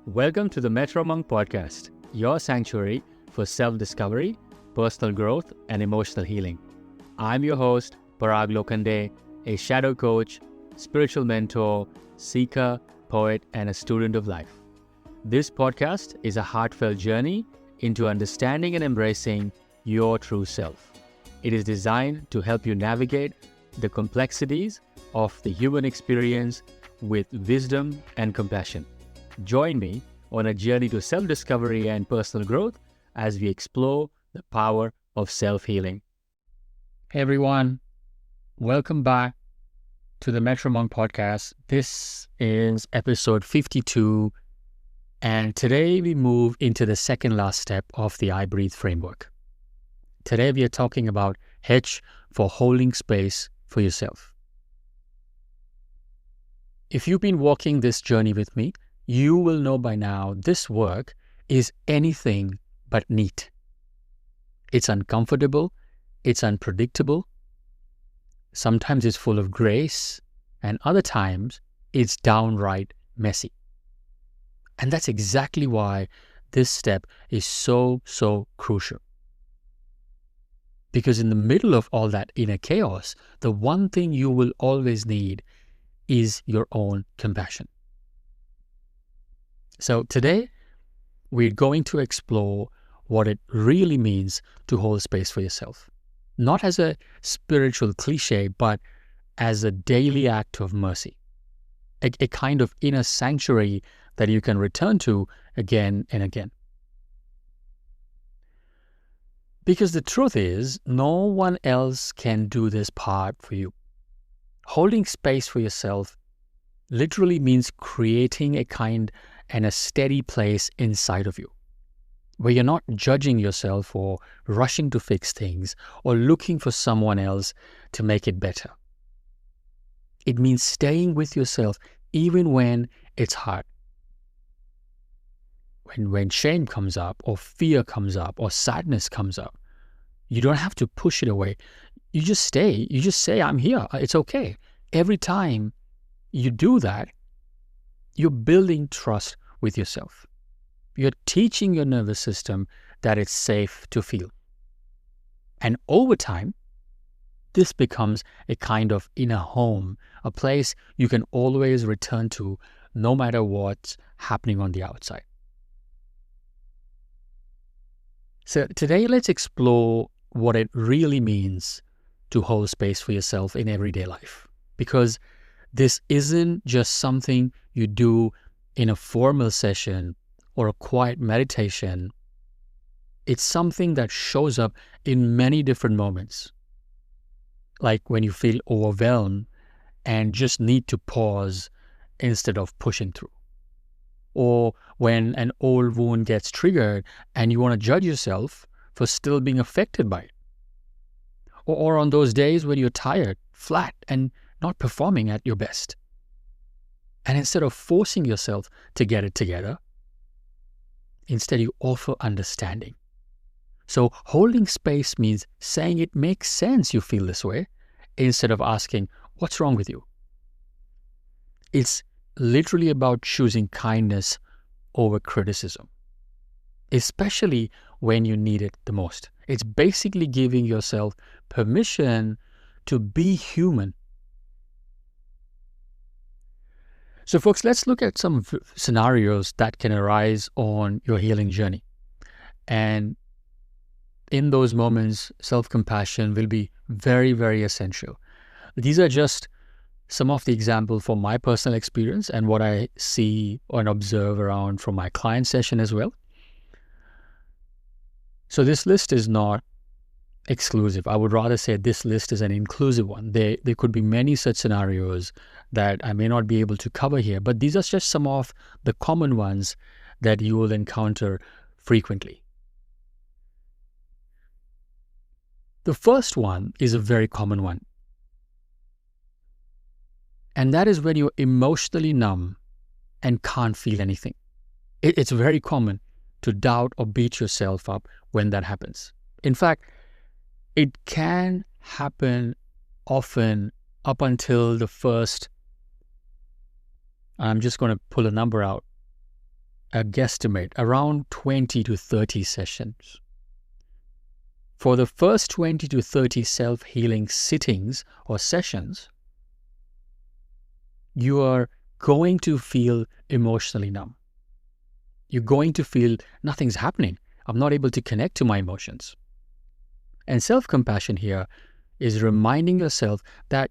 Welcome to the Metro Munk Podcast, your sanctuary for self-discovery, personal growth, and emotional healing. I'm your host, Parag Lokande, a shadow coach, spiritual mentor, seeker, poet, and a student of life. This podcast is a heartfelt journey into understanding and embracing your true self. It is designed to help you navigate the complexities of the human experience with wisdom and compassion. Join me on a journey to self-discovery and personal growth as we explore the power of self-healing. Hey everyone, welcome back to the Metro Munk Podcast. This is episode 52, and today we move into the second last step of the I Breathe framework. Today we are talking about H for holding space for yourself. If you've been walking this journey with me, you will know by now this work is anything but neat. It's uncomfortable, it's unpredictable, sometimes it's full of grace, and other times it's downright messy. And that's exactly why this step is so crucial. Because in the middle of all that inner chaos, the one thing you will always need is your own compassion. So today, we're going to explore what it really means to hold space for yourself. Not as a spiritual cliche, but as a daily act of mercy. A kind of inner sanctuary that you can return to again and again. Because the truth is, no one else can do this part for you. Holding space for yourself literally means creating a kind and a steady place inside of you, where you're not judging yourself or rushing to fix things or looking for someone else to make it better. It means staying with yourself even when it's hard. When shame comes up or fear comes up or sadness comes up, you don't have to push it away. You just stay. You just say, I'm here. It's okay. Every time you do that, you're building trust with yourself. You're teaching your nervous system that it's safe to feel. And over time, this becomes a kind of inner home, a place you can always return to no matter what's happening on the outside. So today, let's explore what it really means to hold space for yourself in everyday life. Because this isn't just something you do in a formal session or a quiet meditation. It's something that shows up in many different moments. Like when you feel overwhelmed and just need to pause instead of pushing through. Or when an old wound gets triggered and you want to judge yourself for still being affected by it. Or on those days when you're tired, flat, and not performing at your best. And instead of forcing yourself to get it together, instead you offer understanding. So holding space means saying it makes sense you feel this way, instead of asking, what's wrong with you? It's literally about choosing kindness over criticism, especially when you need it the most. It's basically giving yourself permission to be human. So folks, let's look at some scenarios that can arise on your healing journey. And in those moments, self-compassion will be very essential. These are just some of the examples from my personal experience and what I see and observe around from my client session as well. So this list is not exclusive. I would rather say this list is an inclusive one. There could be many such scenarios that I may not be able to cover here, but these are just some of the common ones that you will encounter frequently. The first one is a very common one. And that is when you're emotionally numb and can't feel anything. It's very common to doubt or beat yourself up when that happens. In fact, it can happen often up until the first, I'm just going to pull a number out, a guesstimate, around 20 to 30 sessions. For the first 20 to 30 self-healing sittings or sessions, you are going to feel emotionally numb. You're going to feel nothing's happening. I'm not able to connect to my emotions. And self-compassion here is reminding yourself that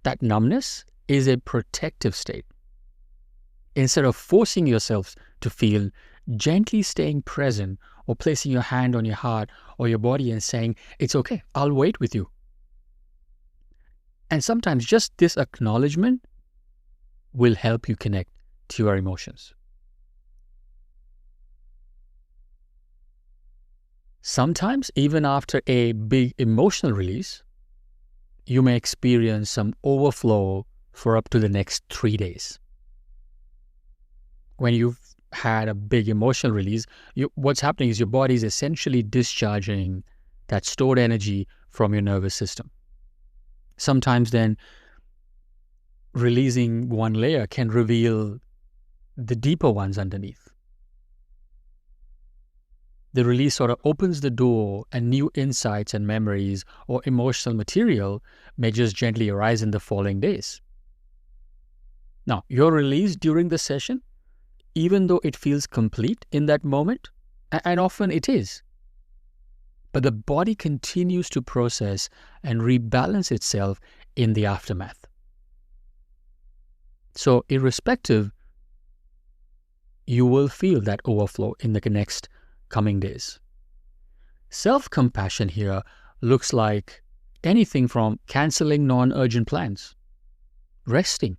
that numbness is a protective state. Instead of forcing yourself to feel, gently staying present or placing your hand on your heart or your body and saying, it's okay, I'll wait with you. And sometimes just this acknowledgement will help you connect to your emotions. Sometimes, even after a big emotional release, you may experience some overflow for up to the next 3 days. When you've had a big emotional release, what's happening is your body is essentially discharging that stored energy from your nervous system. Sometimes then, releasing one layer can reveal the deeper ones underneath. The release sort of opens the door, and new insights and memories or emotional material may just gently arise in the following days. Now, your release during the session, even though it feels complete in that moment, and often it is, but the body continues to process and rebalance itself in the aftermath. So, irrespective, you will feel that overflow in the next coming days. Self-compassion here looks like anything from canceling non-urgent plans, resting,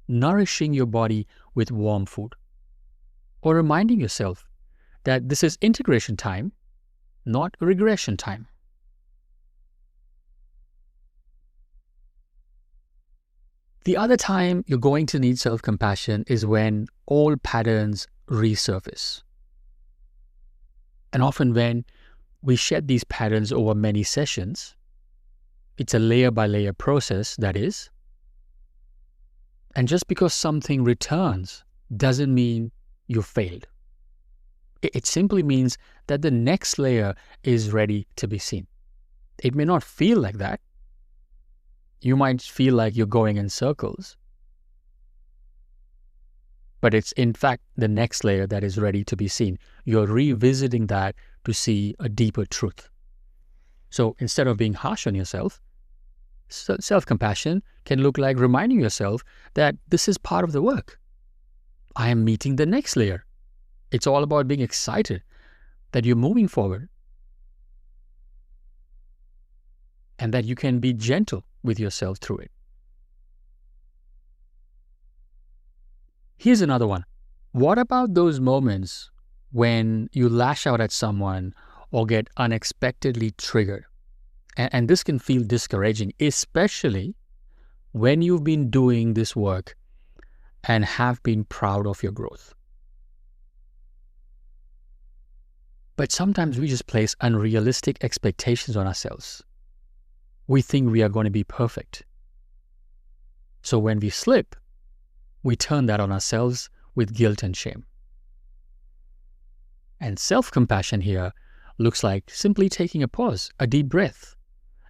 nourishing your body with warm food, or reminding yourself that this is integration time, not regression time. The other time you're going to need self-compassion is when old patterns resurface. And often when we shed these patterns over many sessions, it's a layer-by-layer process, that is. And just because something returns doesn't mean you failed. It simply means that the next layer is ready to be seen. It may not feel like that. You might feel like you're going in circles. But it's in fact the next layer that is ready to be seen. You're revisiting that to see a deeper truth. So instead of being harsh on yourself, self-compassion can look like reminding yourself that this is part of the work. I am meeting the next layer. It's all about being excited that you're moving forward and that you can be gentle with yourself through it. Here's another one. What about those moments when you lash out at someone or get unexpectedly triggered? And this can feel discouraging, especially when you've been doing this work and have been proud of your growth. But sometimes we just place unrealistic expectations on ourselves. We think we are going to be perfect. So when we slip, we turn that on ourselves with guilt and shame. And self-compassion here looks like simply taking a pause, a deep breath,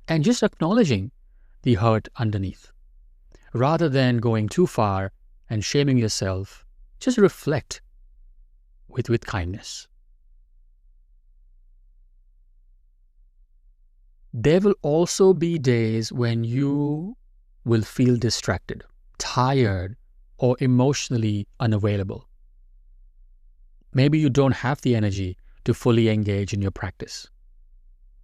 and just acknowledging the hurt underneath. Rather than going too far and shaming yourself, just reflect with kindness. There will also be days when you will feel distracted, tired, or emotionally unavailable. Maybe you don't have the energy to fully engage in your practice,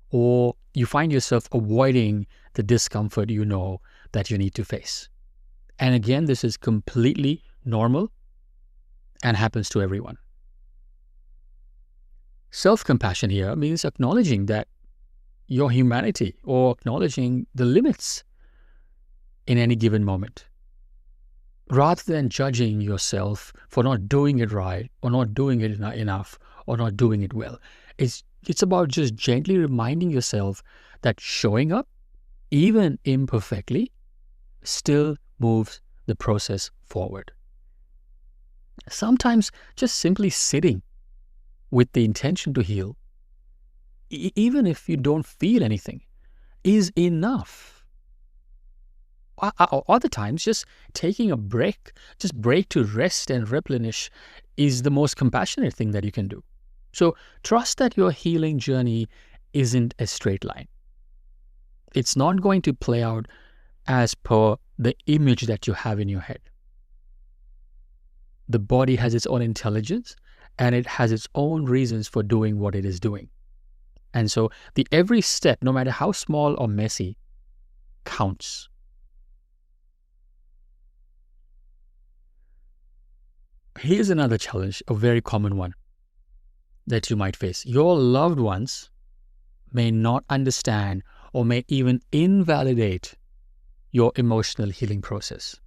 or you find yourself avoiding the discomfort you know that you need to face. And again, this is completely normal and happens to everyone. Self-compassion here means acknowledging that your humanity or acknowledging the limits in any given moment. Rather than judging yourself for not doing it right or not doing it enough or not doing it well. It's about just gently reminding yourself that showing up, even imperfectly, still moves the process forward. Sometimes just simply sitting with the intention to heal, even if you don't feel anything, is enough. Other times, just taking a break, to rest and replenish, is the most compassionate thing that you can do. So trust that your healing journey isn't a straight line. It's not going to play out as per the image that you have in your head. The body has its own intelligence, and it has its own reasons for doing what it is doing. And so every step, no matter how small or messy, counts. Here's another challenge, a very common one that you might face. Your loved ones may not understand or may even invalidate your emotional healing process.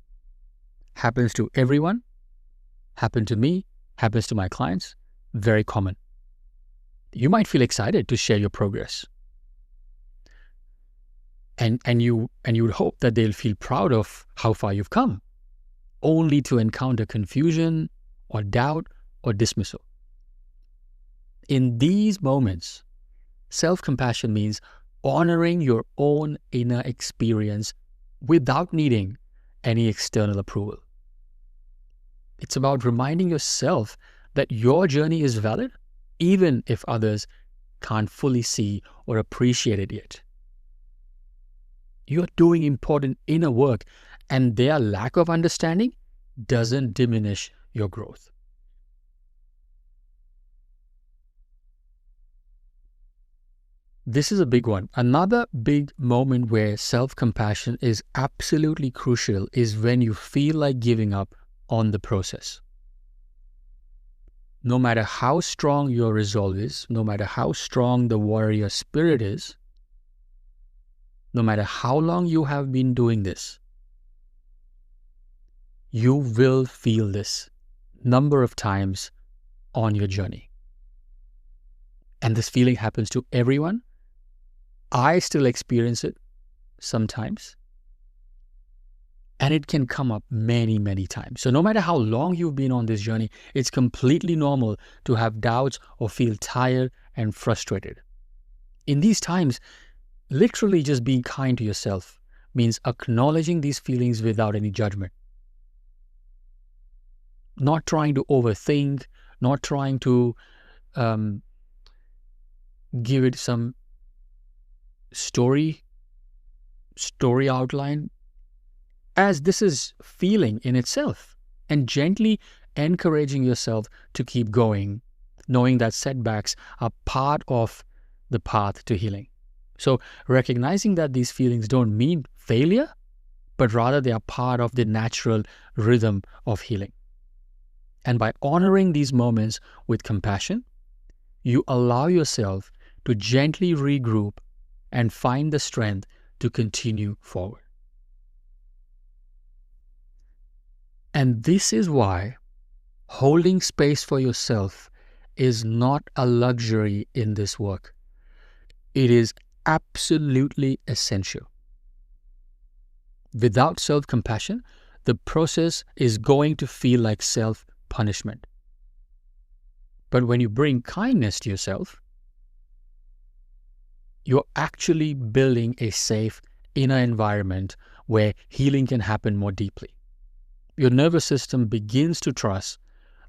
Happens to everyone, happened to me, happens to my clients, very common. You might feel excited to share your progress. And you would hope that they'll feel proud of how far you've come, only to encounter confusion or doubt or dismissal. In these moments, self-compassion means honoring your own inner experience without needing any external approval. It's about reminding yourself that your journey is valid, even if others can't fully see or appreciate it yet. You're doing important inner work, and their lack of understanding doesn't diminish your growth. This is a big one. Another big moment where self-compassion is absolutely crucial is when you feel like giving up on the process. No matter how strong your resolve is, no matter how strong the warrior spirit is, no matter how long you have been doing this, you will feel this number of times on your journey. And this feeling happens to everyone. I still experience it sometimes. And it can come up many, many times. So no matter how long you've been on this journey, it's completely normal to have doubts or feel tired and frustrated. In these times, literally just being kind to yourself means acknowledging these feelings without any judgment. Not trying to overthink, not trying to give it some story outline, as this is feeling in itself, and gently encouraging yourself to keep going, knowing that setbacks are part of the path to healing. So recognizing that these feelings don't mean failure, but rather they are part of the natural rhythm of healing. And by honoring these moments with compassion, you allow yourself to gently regroup and find the strength to continue forward. And this is why holding space for yourself is not a luxury in this work. It is absolutely essential. Without self-compassion, the process is going to feel like self-punishment. But when you bring kindness to yourself, you're actually building a safe inner environment where healing can happen more deeply. Your nervous system begins to trust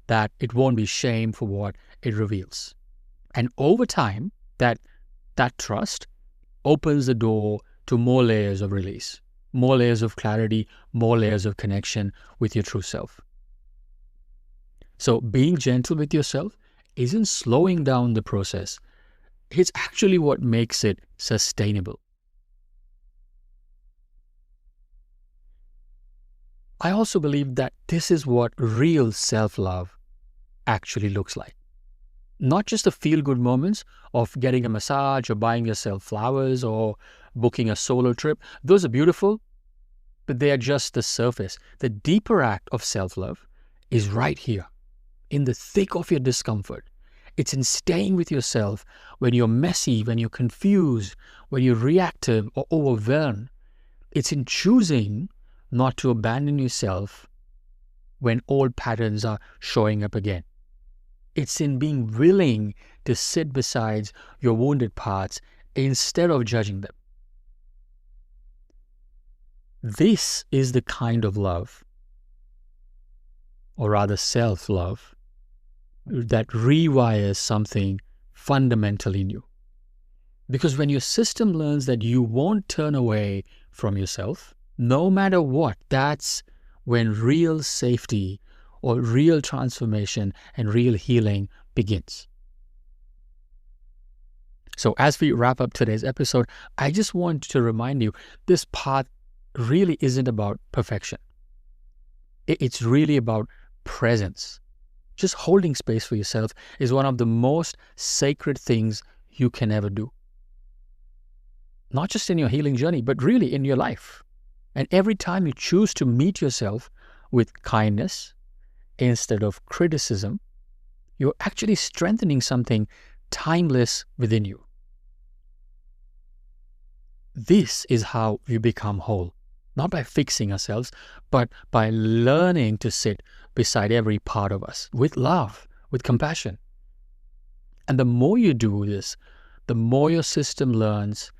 that it won't be shamed for what it reveals. And over time, that trust opens the door to more layers of release, more layers of clarity, more layers of connection with your true self. So being gentle with yourself isn't slowing down the process. It's actually what makes it sustainable. I also believe that this is what real self-love actually looks like. Not just the feel-good moments of getting a massage or buying yourself flowers or booking a solo trip. Those are beautiful, but they are just the surface. The deeper act of self-love is right here, in the thick of your discomfort. It's in staying with yourself when you're messy, when you're confused, when you're reactive or overwhelmed. It's in choosing not to abandon yourself when old patterns are showing up again. It's in being willing to sit beside your wounded parts instead of judging them. This is the kind of love, or rather self-love, that rewires something fundamental in you. Because when your system learns that you won't turn away from yourself, no matter what, that's when real safety or real transformation and real healing begins. So as we wrap up today's episode, I just want to remind you, this path really isn't about perfection. It's really about presence. Just holding space for yourself is one of the most sacred things you can ever do. Not just in your healing journey, but really in your life. And every time you choose to meet yourself with kindness instead of criticism, you're actually strengthening something timeless within you. This is how we become whole. Not by fixing ourselves, but by learning to sit beside every part of us with love, with compassion. And the more you do this, the more your system learns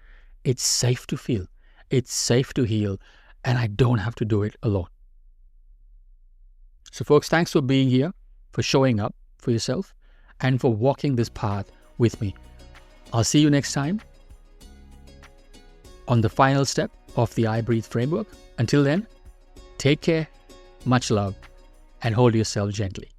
it's safe to feel, it's safe to heal, and I don't have to do it alone. So folks, thanks for being here, for showing up for yourself, and for walking this path with me. I'll see you next time on the final step of the I Breathe framework. Until then, take care, much love, and hold yourself gently.